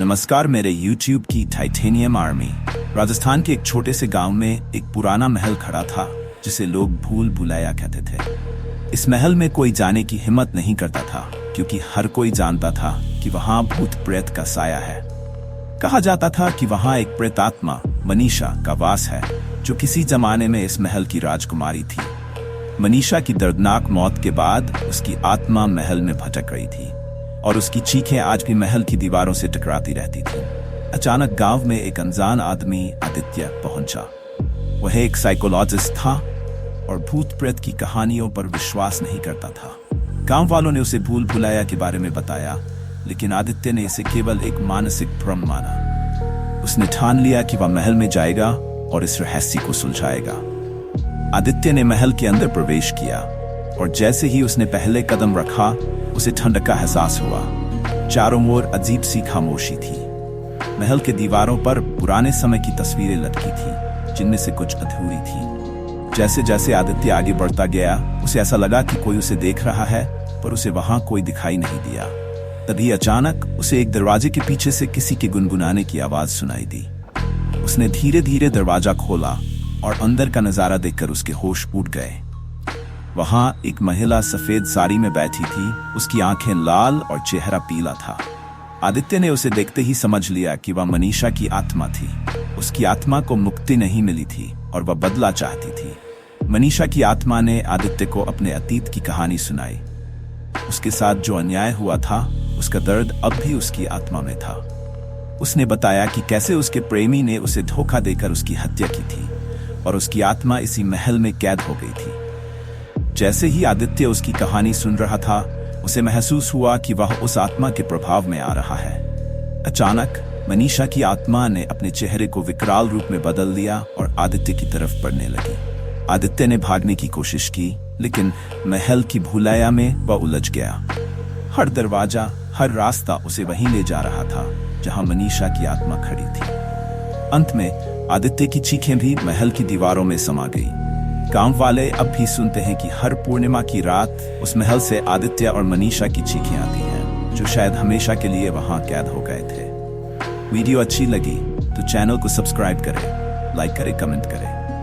नमस्कार मेरे YouTube की टाइटेनियम आर्मी। राजस्थान के एक छोटे से गांव में एक पुराना महल खड़ा था जिसे लोग भूल भुलैया कहते थे। इस महल में कोई जाने की हिम्मत नहीं करता था क्योंकि हर कोई जानता था कि वहां भूत प्रेत का साया है। कहा जाता था कि वहां एक प्रेतात्मा मनीषा का वास है जो किसी जमाने में इस महल की राजकुमारी थी। मनीषा की दर्दनाक मौत के बाद उसकी आत्मा महल में भटक रही थी और उसकी चीखें आज भी महल की दीवारों से टकराती रहती थी। अचानक गांव में एक अनजान आदमी आदित्य पहुंचा। वह एक साइकोलॉजिस्ट था और भूत प्रेत की कहानियों पर विश्वास नहीं करता था। गांव वालों ने उसे भूल भुलैया के बारे में बताया, लेकिन आदित्य ने इसे केवल एक मानसिक भ्रम माना। उसने ठान लिया कि वह महल में जाएगा और इस रहस्य को सुलझाएगा। आदित्य ने महल के अंदर प्रवेश किया और जैसे ही उसने पहले कदम रखा उसे ठंडक का एहसास हुआ। चारों ओर अजीब सी खामोशी थी। महल के दीवारों पर पुराने समय की तस्वीरें लटकी थी जिनमें से कुछ अधूरी थी। जैसे जैसे आदित्य आगे बढ़ता गया उसे ऐसा लगा कि कोई उसे देख रहा है, पर उसे वहां कोई दिखाई नहीं दिया। तभी अचानक उसे एक दरवाजे के पीछे से किसी के गुनगुनाने की आवाज सुनाई दी। उसने धीरे धीरे दरवाजा खोला और अंदर का नजारा देखकर उसके होश उड़ गए। वहां एक महिला सफेद साड़ी में बैठी थी। उसकी आंखें लाल और चेहरा पीला था। आदित्य ने उसे देखते ही समझ लिया कि वह मनीषा की आत्मा थी। उसकी आत्मा को मुक्ति नहीं मिली थी और वह बदला चाहती थी। मनीषा की आत्मा ने आदित्य को अपने अतीत की कहानी सुनाई। उसके साथ जो अन्याय हुआ था उसका दर्द अब भी उसकी आत्मा में था। उसने बताया कि कैसे उसके प्रेमी ने उसे धोखा देकर उसकी हत्या की थी और उसकी आत्मा इसी महल में कैद हो गई थी। जैसे ही आदित्य उसकी कहानी सुन रहा था उसे महसूस हुआ कि वह उस आत्मा के प्रभाव में आ रहा है। अचानक मनीषा की आत्मा ने अपने चेहरे को विकराल रूप में बदल लिया और आदित्य की तरफ बढ़ने लगी। आदित्य ने भागने की कोशिश की, लेकिन महल की भुलैया में वह उलझ गया। हर दरवाजा, हर रास्ता उसे वहीं ले जा रहा था जहां मनीषा की आत्मा खड़ी थी। अंत में आदित्य की चीखें भी महल की दीवारों में समा गई। गांव वाले अब भी सुनते हैं कि हर पूर्णिमा की रात उस महल से आदित्य और मनीषा की चीखें आती हैं, जो शायद हमेशा के लिए वहां कैद हो गए थे। वीडियो अच्छी लगी तो चैनल को सब्सक्राइब करें, लाइक करें, कमेंट करें।